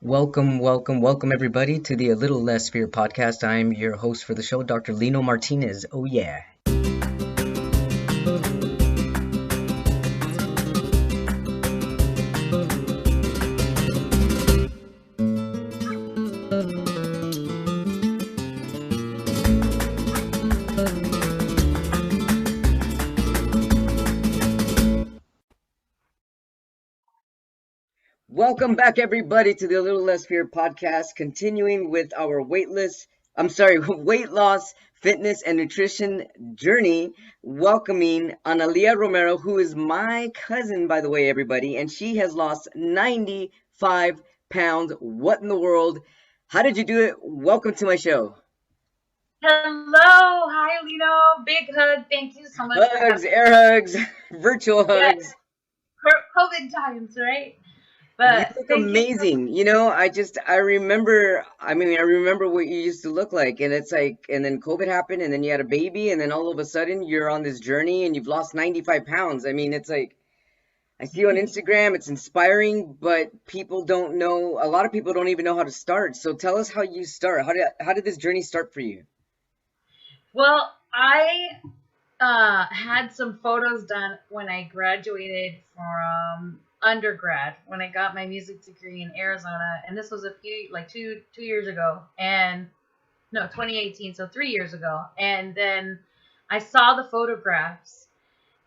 Welcome everybody to the A Little Less Fear podcast. I'm your host for the show, Dr. Lino Martinez. Oh yeah. Welcome back everybody to the A Little Less Fear podcast, continuing with our weight loss, fitness and nutrition journey, welcoming Analia Romero, who is my cousin, by the way, everybody, and she has lost 95 pounds. What in the world? How did you do it? Welcome to my show. Hello, hi Lino, big hug. Thank you so much for Hugs, having me. air hugs, virtual Yeah, hugs. COVID times, right? You But look thank you so amazing. I remember what you used to look like. And it's like, and then COVID happened, and then you had a baby, and then all of a sudden you're on this journey and you've lost 95 pounds. I mean, it's like, I see you on Instagram, it's inspiring, but people don't know, a lot of people don't even know how to start. So tell us how you start. How did this journey start for you? well. I had some photos done when I graduated from undergrad when I got my music degree in Arizona, and this was a few like two years ago, and no, 2018, so 3 years ago, and then I saw the photographs.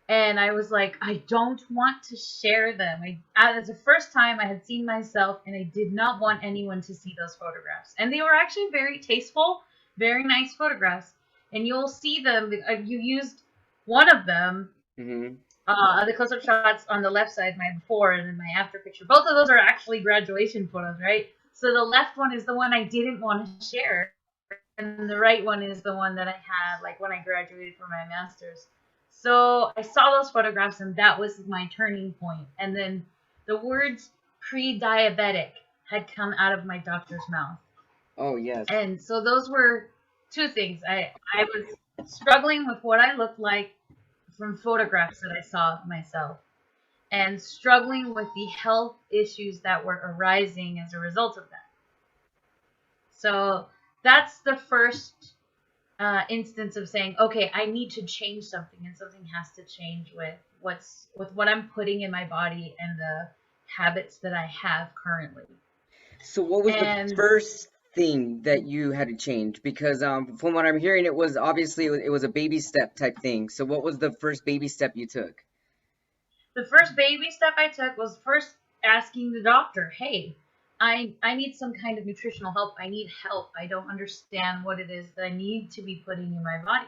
And I was like, I don't want to share them. As the first time I had seen myself, and I did not want anyone to see those photographs. And they were actually very tasteful, very nice photographs. And you'll see them. You used one of them, Hmm. the close-up shots on the left side, my before and then my after picture. Both of those are actually graduation photos, right? So the left one is the one I didn't want to share, and the right one is the one that I had like when I graduated from my master's. So I saw those photographs, and that was my turning point. And then the words pre-diabetic had come out of my doctor's mouth. Oh, yes. And so those were two things. I was struggling with what I looked like from photographs that I saw of myself, and struggling with the health issues that were arising as a result of that. So that's the first instance of saying, okay, I need to change something, and something has to change with what I'm putting in my body and the habits that I have currently. So what was the And first thing that you had to change? Because from what I'm hearing, it was obviously it was a baby step type thing. So what was the first baby step you took? the first baby step I took was first asking the doctor, hey, I need some kind of nutritional help. I need help. I don't understand what it is that I need to be putting in my body.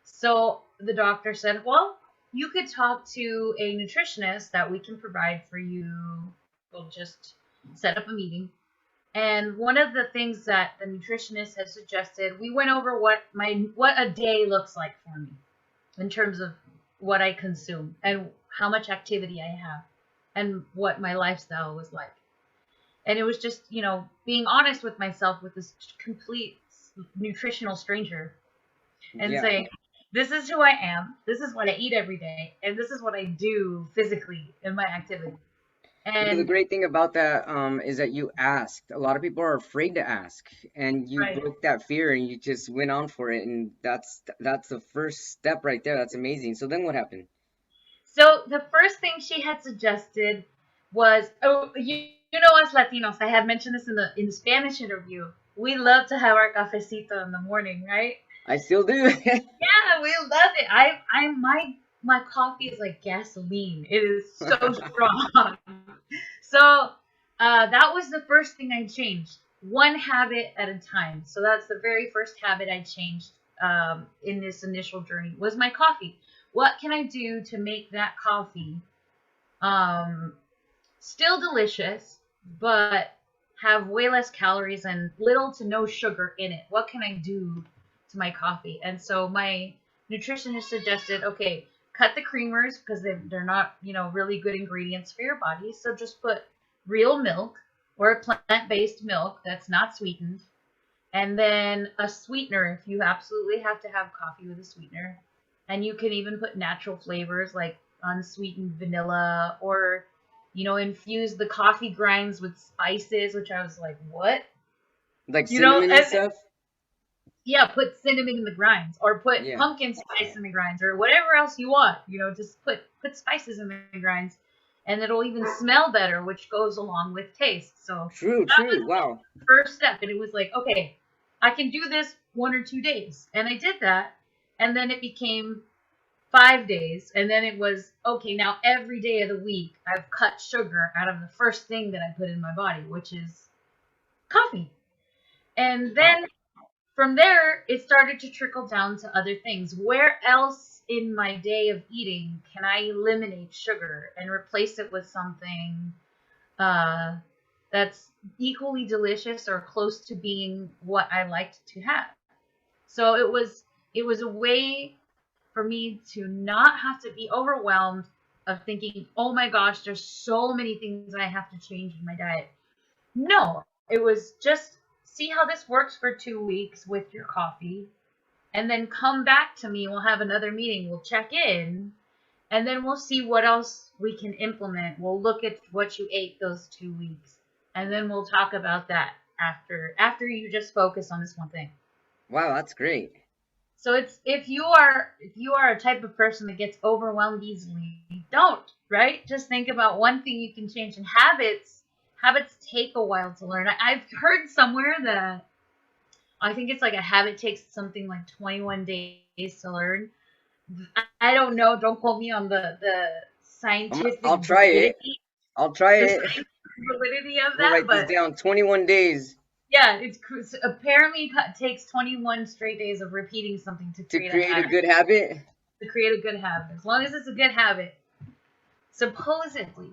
So the doctor said, well, you could talk to a nutritionist that we can provide for you. We'll just set up a meeting. And one of the things that the nutritionist had suggested, we went over what a day looks like for me in terms of what I consume and how much activity I have and what my lifestyle was like. And it was just, being honest with myself with this complete nutritional stranger and Yeah. saying, this is who I am, this is what I eat every day, and this is what I do physically in my activity. The And great thing about that is that you asked. A lot of people are afraid to ask, and you right. broke that fear and you just went on for it, and that's the first step right there. That's amazing. So then what happened? So the first thing she had suggested was, oh, you know us Latinos, I had mentioned this in the Spanish interview. We love to have our cafecito in the morning, right? I still do. Yeah, we love it. My coffee is like gasoline. It is so strong. So that was the first thing I changed. One habit at a time. So that's the very first habit I changed in this initial journey was my coffee. What can I do to make that coffee um, still delicious, but have way less calories and little to no sugar in it? What can I do to my coffee? And so my nutritionist suggested, okay, cut the creamers because they're not, really good ingredients for your body. So just put real milk or a plant-based milk that's not sweetened, and then a sweetener if you absolutely have to have coffee with a sweetener. And you can even put natural flavors like unsweetened vanilla or infuse the coffee grinds with spices, which I was like, what? Like cinnamon and And stuff. yeah, put cinnamon in the grinds, or put Yeah. pumpkin spice in the grinds, or whatever else you want. Just put spices in the grinds, and it'll even smell better, which goes along with taste. So True. that was True. Wow. the first step, and it was like, okay, I can do this 1 or 2 days, and I did that, and then it became 5 days, and then it was okay. Now every day of the week, I've cut sugar out of the first thing that I put in my body, which is coffee, and Wow. then from there, it started to trickle down to other things. Where else in my day of eating can I eliminate sugar and replace it with something uh, that's equally delicious or close to being what I liked to have? So it was a way for me to not have to be overwhelmed of thinking, oh my gosh, there's so many things I have to change in my diet. No, it was just see how this works for 2 weeks with your coffee, and then come back to me. We'll have another meeting. We'll check in, and then we'll see what else we can implement. We'll look at what you ate those 2 weeks, and then we'll talk about that after you just focus on this one thing. Wow. That's great. So it's if you are a type of person that gets overwhelmed easily, don't, right? Just think about one thing you can change. And habits take a while to learn. I've heard somewhere that I think it's like a habit takes something like 21 days to learn. I don't know. Don't quote me on the I'll scientific try it. validity, I'll try the it. scientific validity of I'm gonna that, write this but down. 21 days yeah, apparently it takes 21 straight days of repeating something to to create a create a habit. good habit. To create a good habit, as long as it's a good habit, supposedly.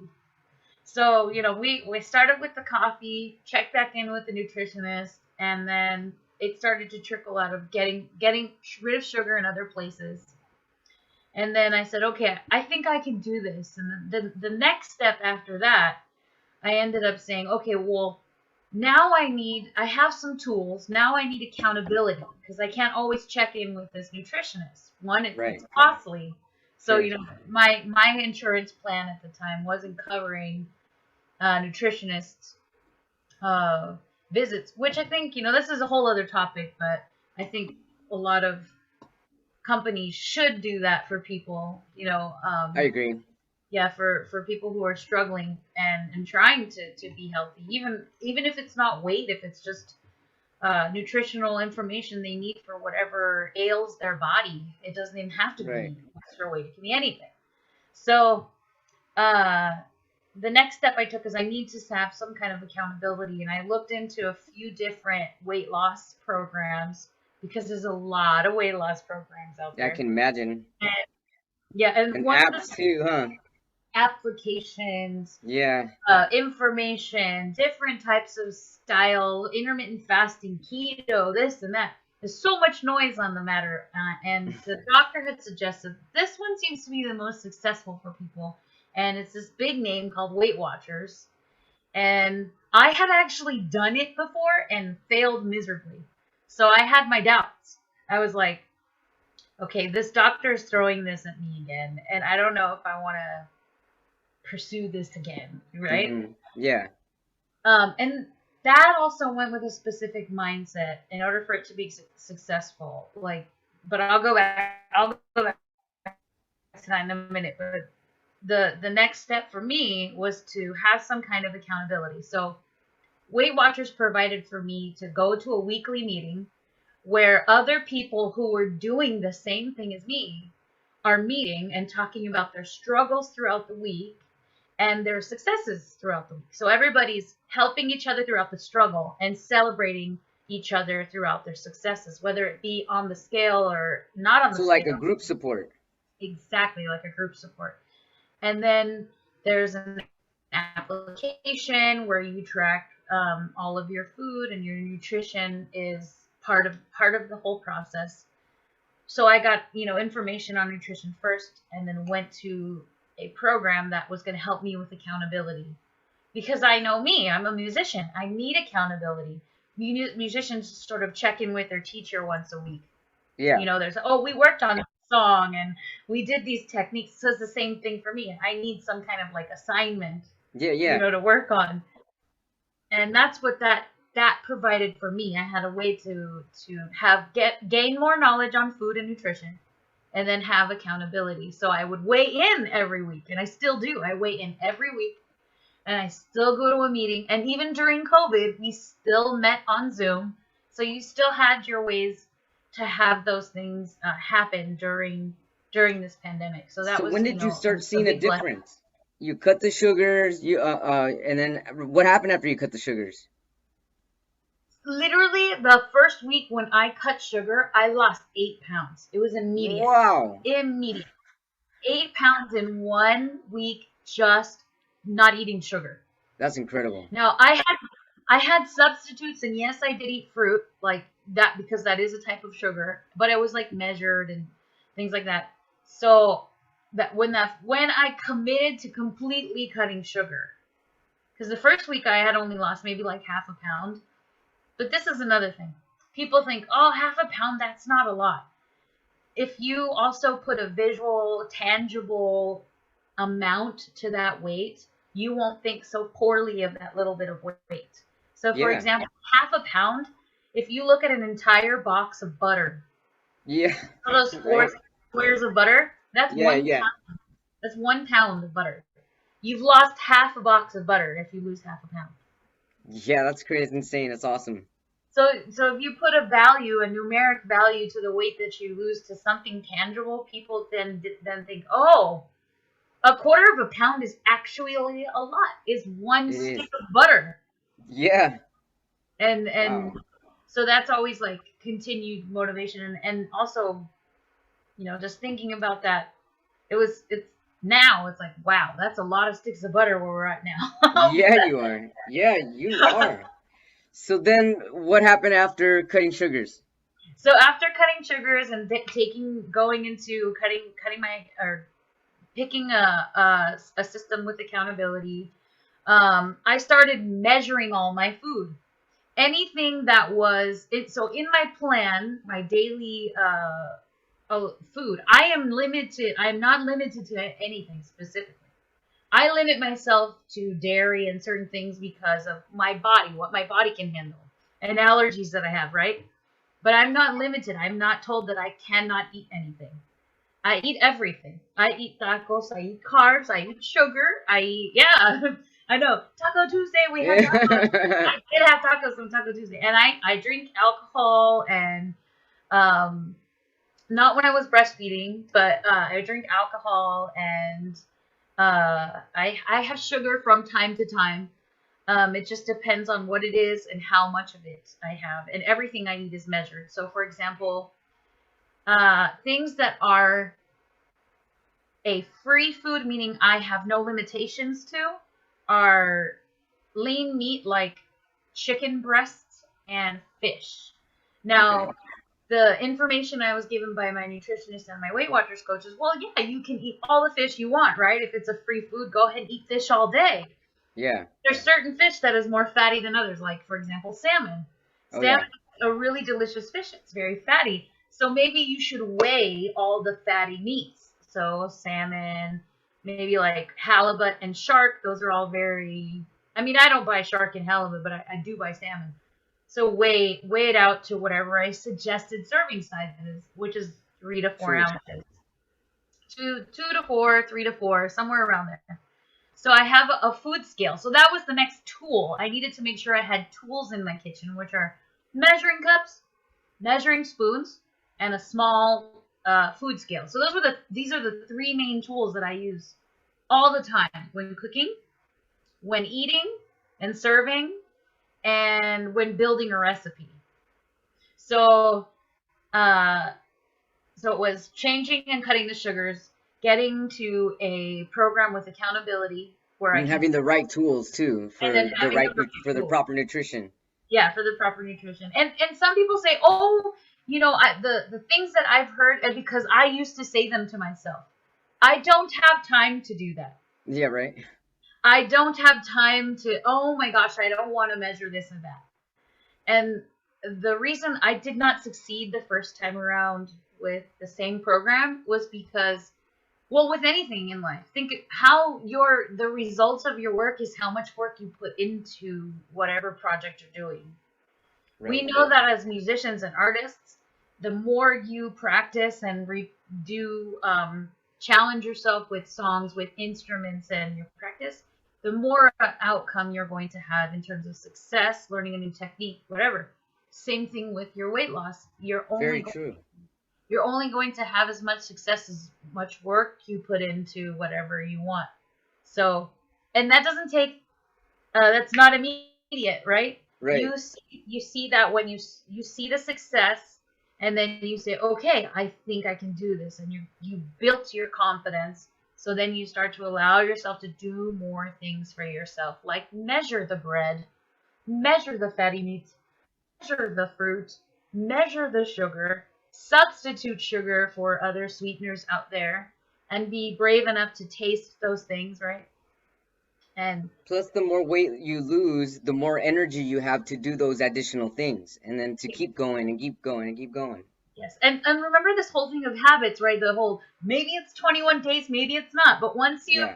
So we started with the coffee, checked back in with the nutritionist, and then it started to trickle out of getting rid of sugar in other places. And then I said, okay, I think I can do this. And the next step after that, I ended up saying, okay, well, now I have some tools. Now I need accountability because I can't always check in with this nutritionist. One, Right. it's costly. So, Sure. my insurance plan at the time wasn't covering nutritionist uh, visits, which I think, this is a whole other topic, but I think a lot of companies should do that for people, I agree. yeah, for people who are struggling and trying to be healthy, even if it's not weight, if it's just nutritional information they need for whatever ails their body. It doesn't even have to Right. be extra weight, it can be anything. So uh the next step I took is I need to have some kind of accountability, and I looked into a few different weight loss programs because there's a lot of weight loss programs out Yeah, I there. can imagine. And, yeah, and And one of the apps too, huh? applications, Yeah. information, different types of style, intermittent fasting, keto, this and that. There's so much noise on the matter, and the doctor had suggested this one seems to be the most successful for people, and it's this big name called Weight Watchers. And I had actually done it before and failed miserably, so I had my doubts. I was like, okay, this doctor is throwing this at me again, and I don't know if I want to pursue this again, right? Yeah. And that also went with a specific mindset in order for it to be successful. Like, but I'll go back. I'll go back to that in a minute. But the next step for me was to have some kind of accountability. So Weight Watchers provided for me to go to a weekly meeting where other people who were doing the same thing as me are meeting and talking about their struggles throughout the week and their successes throughout the week. So everybody's helping each other throughout the struggle and celebrating each other throughout their successes, whether it be on the scale or not on the So scale. like a group support. Exactly, like a group support. And then there's an application where you track all of your food, and your nutrition is part of the whole process. So I got information on nutrition first, and then went to a program that was going to help me with accountability, because I know me, I'm a musician, I need accountability. Musicians sort of check in with their teacher once a week. Yeah. There's, we worked on a song and we did these techniques. So it's the same thing for me. I need some kind of like assignment Yeah, yeah. to work on. And that's what that provided for me. I had a way to gain more knowledge on food and nutrition, and then have accountability. So I would weigh in every week, and I still do. I weigh in every week, and I still go to a meeting. And even during COVID, we still met on Zoom. So you still had your ways to have those things happen during this pandemic. So that So when was, did you start a seeing a big blessing. difference? You cut the sugars, and then what happened after you cut the sugars? Literally, the first week when I cut sugar, I lost 8 pounds. It was immediate. Wow, Immediate. 8 pounds in 1 week, just not eating sugar. that's incredible. Now, I had substitutes, and yes, I did eat fruit like that because that is a type of sugar, but it was like measured and things like that. So when I committed to completely cutting sugar, because the first week I had only lost maybe like half a pound, but this is another thing. People think, oh, half a pound, that's not a lot. If you also put a visual, tangible amount to that weight, you won't think so poorly of that little bit of weight. So, for Yeah, example, half a pound, if you look at an entire box of butter, yeah, those four right. squares of butter, that's Yeah, one yeah, pound. That's 1 pound of butter. You've lost half a box of butter if you lose half a pound. yeah. That's crazy. It's insane. That's awesome. So if you put a value, a numeric value to the weight that you lose to something tangible, people then think, oh, a quarter of a pound is actually a lot. Is one It stick is. of butter, Yeah. and Wow. so that's always like continued motivation, and also just thinking about that. It's now it's like, wow, that's a lot of sticks of butter where we're at now. Yeah, you are. Yeah, you are. So then, what happened after cutting sugars? So after cutting sugars and going into cutting my or picking a system with accountability, I started measuring all my food. Anything that was it. So in my plan, my daily food, I am not limited to anything specifically. I limit myself to dairy and certain things because of my body, what my body can handle, and allergies that I have, right? But I'm not limited. I'm not told that I cannot eat anything. I eat everything. I eat tacos. I eat carbs. I eat sugar. Yeah, I know. Taco Tuesday, we had tacos. I did have tacos on Taco Tuesday. And I drink alcohol and, um, not when I was breastfeeding, but I drink alcohol and I have sugar from time to time. It just depends on what it is and how much of it I have. And everything I eat is measured. So, for example, things that are a free food, meaning I have no limitations to, are lean meat like chicken breasts and fish. Okay. Now, the information I was given by my nutritionist and my Weight Watchers coach is, well, yeah, you can eat all the fish you want, right? If it's a free food, go ahead and eat fish all day. Yeah. There's certain fish that is more fatty than others, like, for example, salmon. Oh, Salmon yeah. is a really delicious fish. It's very fatty. So maybe you should weigh all the fatty meats. So salmon, maybe like halibut and shark. Those are all very. I mean, I don't buy shark and halibut, but I do buy salmon. So weigh it out to whatever I suggested serving size is, which is 3 to 4 True. ounces. Two to four, 3 to 4, somewhere around there. So I have a food scale. So that was the next tool. I needed to make sure I had tools in my kitchen, which are measuring cups, measuring spoons, and a small food scale. So these are the three main tools that I use all the time when cooking, when eating and serving, and when building a recipe. So uh, so it was changing and cutting the sugars, getting to a program with accountability where I And can, having the right tools too and then having the right for the tools. proper nutrition. Yeah, for the proper nutrition. And some people say, oh, the things that I've heard, and because I used to say them to myself. I don't have time to do that. Yeah, right. I don't have time to, oh my gosh, I don't want to measure this and that. And the reason I did not succeed the first time around with the same program was because Well, with anything in life, think how the results of your work is how much work you put into whatever project you're doing. We Right. know that as musicians and artists, the more you practice and do challenge yourself with songs, with instruments, and your practice, the more outcome you're going to have in terms of success, learning a new technique, whatever. Same thing with your weight loss. Very true. You're only going to have as much success as much work you put into whatever you want. So, and that doesn't take that's not immediate, right? Right. You see that when you see the success, and then you say, okay, I think I can do this, and you built your confidence. So then you start to allow yourself to do more things for yourself, like measure the bread, measure the fatty meats, measure the fruit, measure the sugar, substitute sugar for other sweeteners out there, and be brave enough to taste those things, right? And Plus, the more weight you lose, the more energy you have to do those additional things, and then to keep going and keep going and keep going. yes, and remember this whole thing of habits, right? The whole maybe it's 21 days, maybe it's not, but Yeah,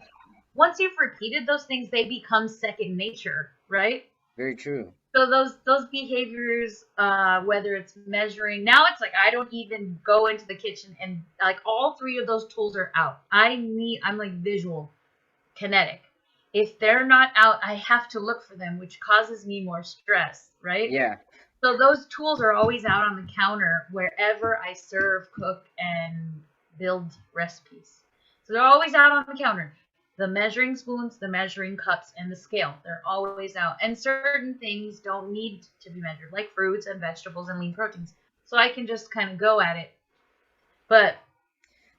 once you've repeated those things, they become second nature, right? very true. So those behaviors, whether it's measuring, now it's like I don't even go into the kitchen, and like all three of those tools are out. I'm like visual, kinetic. If they're not out, I have to look for them, which causes me more stress, right? Yeah. So those tools are always out on the counter wherever I serve, cook, and build recipes. So they're always out on the counter. The measuring spoons, the measuring cups, and the scale. They're always out. And certain things don't need to be measured, like fruits and vegetables and lean proteins. So I can just kind of go at it. But,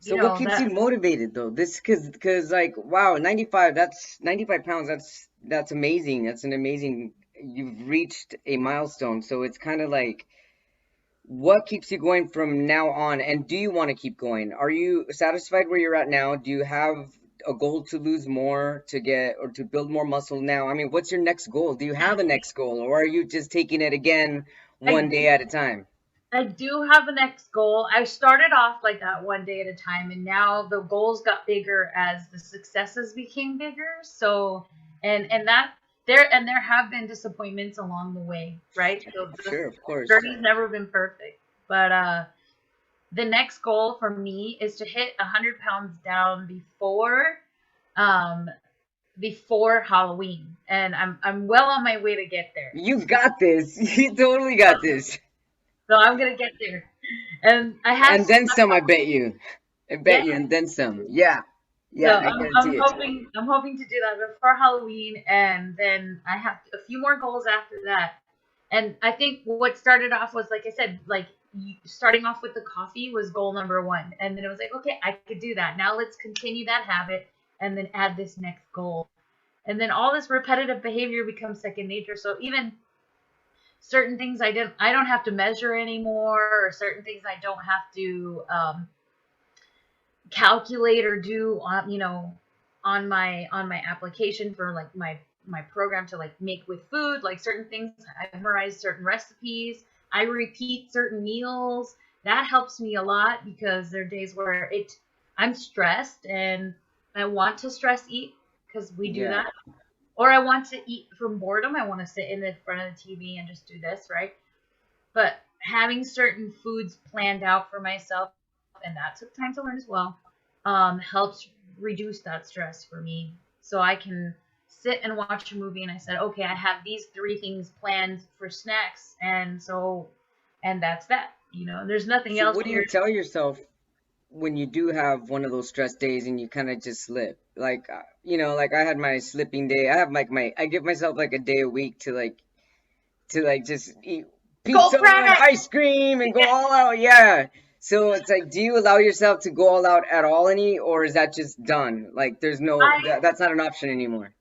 So what keeps you motivated though? This cause like wow, 95, that's 95 pounds, that's amazing. That's an amazing, you've reached a milestone. So it's kind of like what keeps you going from now on, and do you want to keep going? Are you satisfied where you're at now? Do you have a goal to lose more, to get or to build more muscle now? I mean, what's your next goal? Do you have a next goal, or are you just taking it again one I day at a time? I do have a next goal. I started off like that one day at a time, and now the goals got bigger as the successes became bigger. So, and there have been disappointments along the way, right? So the Sure, of course. journey's never been perfect. But the next goal for me is to hit 100 pounds down um before Halloween, and I'm well on my way to get there. You got this. You totally got this. So I'm gonna get there, and I have And some. then some, I bet you. I bet Yeah. you, and then some. Yeah. So Yeah, I guarantee it. I'm hoping to do that before Halloween, and then I have a few more goals after that. And I think what started off was, like I said, like starting off with the coffee was goal number one, and then it was like, okay, I could do that. Now let's continue that habit, and then add this next goal, and then all this repetitive behavior becomes second nature. So even certain things I don't have to measure anymore, or certain things I don't have to calculate or do on on my application for like my program to like make with food, like certain things I memorize certain recipes, I repeat certain meals. That helps me a lot because there are days where I'm stressed and I want to stress eat because we do Yeah. that, or I want to eat from boredom. I want to sit in the front of the TV and just do this, right? But having certain foods planned out for myself, and that took time to learn as well, helps reduce that stress for me. So I can sit and watch a movie, and I said, okay, I have these three things planned for snacks, and that's that. There's nothing So else what do you here. tell yourself when you do have one of those stress days and you kind of just slip? Like, like I had my slipping day. I have like I give myself like a day a week to like just eat Go pizza and crack! ice cream and go all out. Yeah. So it's like, do you allow yourself to go all out at all or is that just done? Like, there's no, I that's not an option anymore.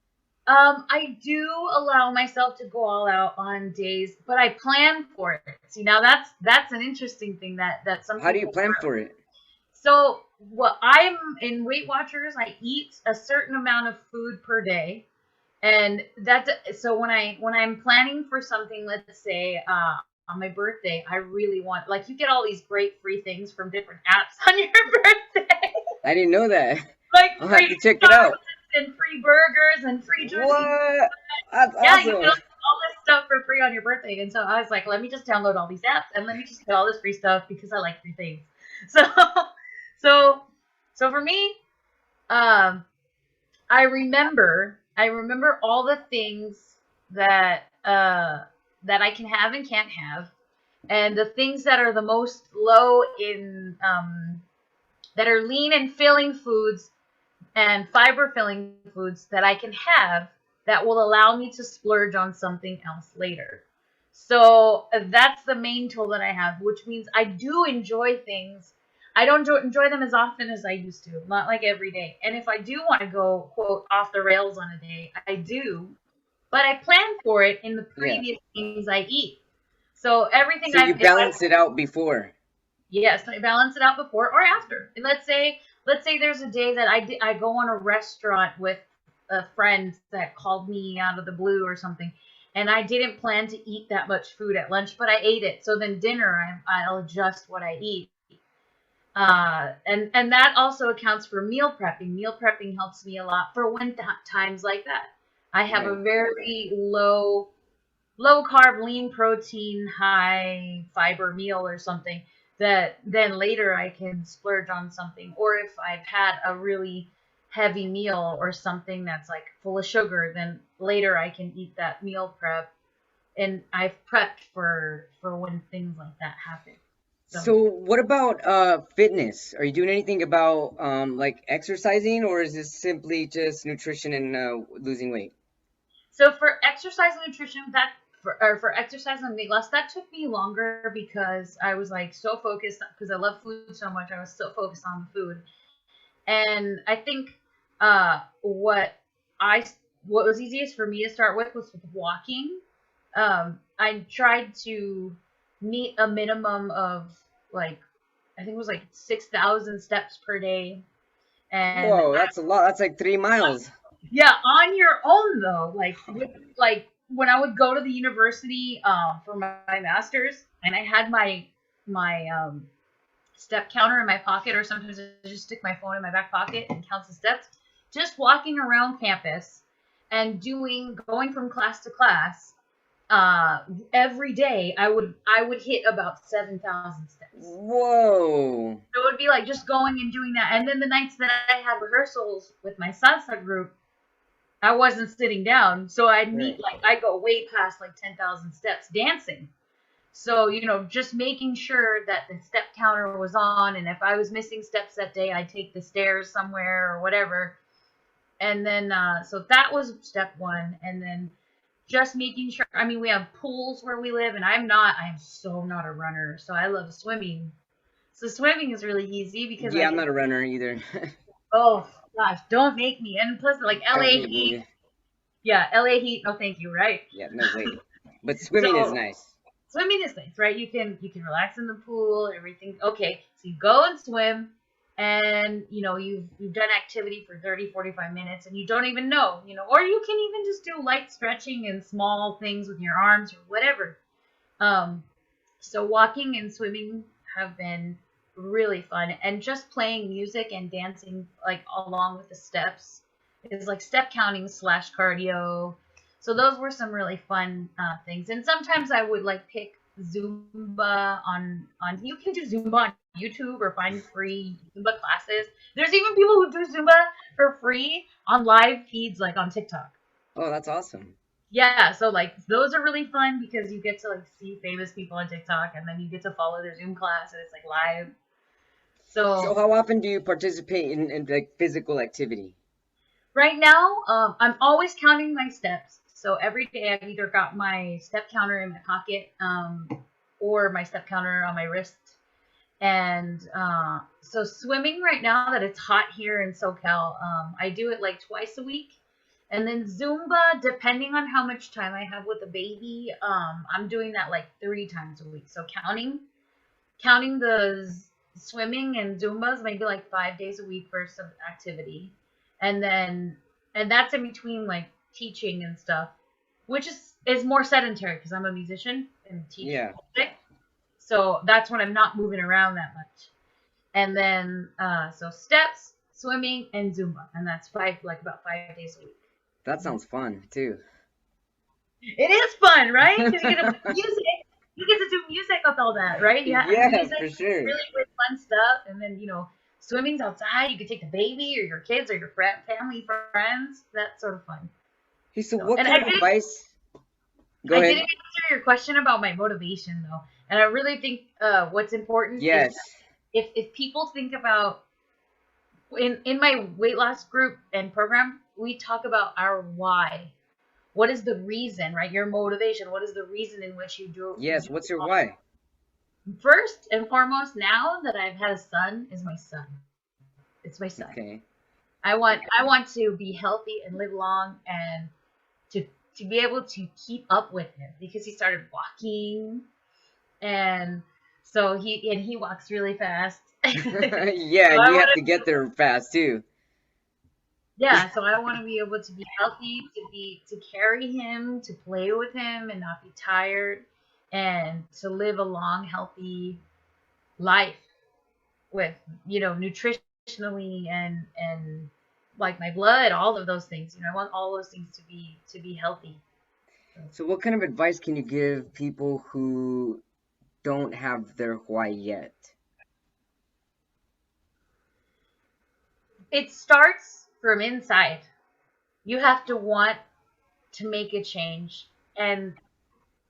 I do allow myself to go all out on days, but I plan for it. See, now that's an interesting thing that some How do you people. plan for it? So what I'm in Weight Watchers, I eat a certain amount of food per day, and so when I'm planning for something, let's say on my birthday, I really want, like, you get all these great free things from different apps on your birthday. I didn't know that. Like I'll have free to check it out. chocolates and free burgers and free drinks. What? That's Yeah, you get awesome. all this stuff for free on your birthday. And so I was like, let me just download all these apps and let me just get all this free stuff because I like free things. So, so, so for me, um, I remember all the things that that I can have and can't have, and the things that are the most low in that are lean and filling foods and fiber filling foods that I can have that will allow me to splurge on something else later. So that's the main tool that I have, which means I do enjoy things. I don't enjoy them as often as I used to, not like every day. And if I do want to go, quote, off the rails on a day, I do, but I plan for it in the Yeah. previous things I eat. So everything So you if I balance it out before. Yes, I balance it out before or after. And let's say there's a day that I go on a restaurant with a friend that called me out of the blue or something, and I didn't plan to eat that much food at lunch, but I ate it. So then dinner, I'll adjust what I eat. And that also accounts for meal prepping. Meal prepping helps me a lot for when times like that. I have a Right. very low carb, lean protein, high fiber meal or something that then later I can splurge on something. Or if I've had a really heavy meal or something that's like full of sugar, then later I can eat that meal prep. And I've prepped for when things like that happen. So So what about fitness? Are you doing anything about like exercising, or is this simply just nutrition and losing weight? So for exercise and nutrition, for exercise and weight loss, that took me longer because I was like so focused because I love food so much. I was so focused on the food, and I think uh, what I what was easiest for me to start with was walking. I tried to meet a minimum of like I think it was like 6,000 steps per day, and Whoa, that's a lot. That's like 3 miles. yeah, on your own though, like when I would go to the university for my master's, and I had my step counter in my pocket, or sometimes I just stick my phone in my back pocket and count the steps. Just walking around campus and going from class to class, every day I would hit about 7,000 steps. Whoa. So it would be like just going and doing that, and then the nights that I had rehearsals with my salsa group, I wasn't sitting down, so Right. I go way past like 10,000 steps dancing. So, just making sure that the step counter was on, and if I was missing steps that day, I'd take the stairs somewhere or whatever. And then, so that was step one. And then just making sure, I mean, we have pools where we live, and I am so not a runner. So I love swimming. So swimming is really easy because I Yeah, I'm can, not a runner either. oh gosh, don't make me. And plus, like Don't LA make heat, me. yeah, LA heat, no thank you, right? Yeah, no way. But swimming is So nice. swimming is nice, right? You can relax in the pool, everything. Okay, so you go and swim, and you've done activity for 30, 45 minutes, and you don't even know, or you can even just do light stretching and small things with your arms or whatever. Um, so walking and swimming have been really fun, and just playing music and dancing like along with the steps is like step counting slash cardio. So those were some really fun things. And sometimes I would like pick Zumba on you can do Zumba on YouTube or find free Zumba classes. There's even people who do Zumba for free on live feeds like on TikTok. Oh, that's awesome. Yeah, so like those are really fun because you get to like see famous people on TikTok, and then you get to follow their Zoom class, and it's like live. So So how often do you participate in like physical activity? right now, I'm always counting my steps. So every day I've either got my step counter in my pocket, or my step counter on my wrist. And so swimming right now that it's hot here in SoCal, I do it like twice a week. And then Zumba, depending on how much time I have with the baby, I'm doing that like 3 times a week. So counting the swimming and Zumbas, maybe like 5 days a week for some activity. And then, and that's in between like teaching and stuff, which is more sedentary because I'm a musician and teach Yeah. music. So that's when I'm not moving around that much. And then, so steps. swimming, and Zumba, and that's about 5 days a week. That sounds fun too. It is fun, right? Because you get to play music. You get to do music with all that, right? Yeah, Yeah, music, for sure. really great fun stuff, and then swimming's outside. You could take the baby or your kids or your family, friends. That's sort of fun. Hey, so So, what and kind of advice? Go I ahead. didn't answer your question about my motivation though, and I really think what's important is Yes. if people think about in my weight loss group and program, we talk about our why. What is the reason, right? Your motivation. What is the reason in which you do? Yes. What's your why? First and foremost, now that I've had a son, is my son. It's my son. Okay. I want to be healthy and live long and to be able to keep up with him because he started walking and so he walks really fast. Yeah, So and I you want have to to get there fast too. yeah, so I want to be able to be healthy, to carry him, to play with him and not be tired and to live a long healthy life with nutritionally and like my blood, all of those things. I want all those things to be healthy. So what kind of advice can you give people who don't have their why yet? It starts from inside. You have to want to make a change and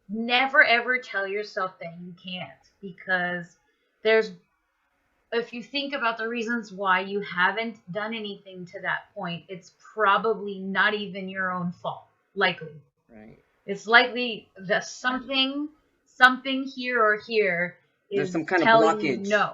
never ever tell yourself that you can't because there's if you think about the reasons why you haven't done anything to that point, it's probably not even your own fault. Likely. Right. It's likely that something here or here There's is some kind of telling you blockage. no.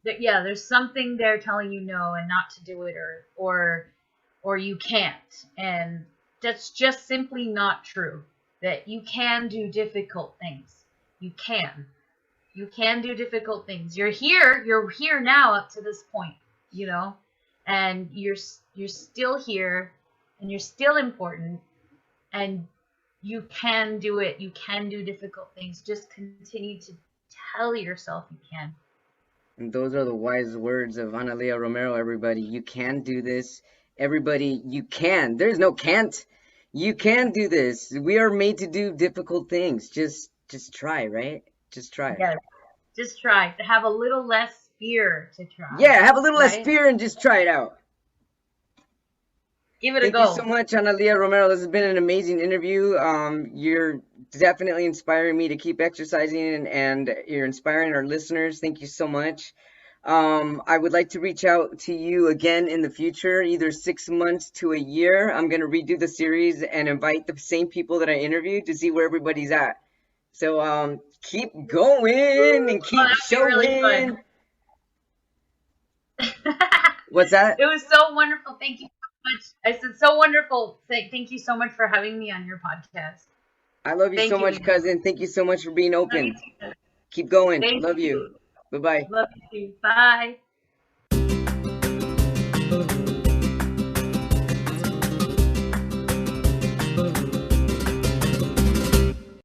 That yeah, there's something there telling you no and not to do it or you can't. And that's just simply not true. That you can do difficult things. You can. You can do difficult things. You're here now up to this point, and you're still here and you're still important and you can do it. You can do difficult things. Just continue to tell yourself you can. And those are the wise words of Analia Romero, everybody. You can do this. Everybody, you can. There's no can't. You can do this. We are made to do difficult things. Just try, right? Just try. Yeah, just try to have a little less fear to try, Yeah, have a little less right? fear and just try it out. Give it a Thank you so go. much, Analia Romero. This has been an amazing interview. You're definitely inspiring me to keep exercising, and you're inspiring our listeners. Thank you so much. I would like to reach out to you again in the future, either 6 months to a year. I'm going to redo the series and invite the same people that I interviewed to see where everybody's at. So keep going and Oh, keep that'd be really showing. fun. What's that? It was so wonderful. Thank you so much. I said so wonderful. Thank you so much for having me on your podcast. I love you so Thank you, much, Lino. cousin. Thank you so much for being Love you open. too. Keep going. Thank Love you. you. Bye bye. Love you too. Bye.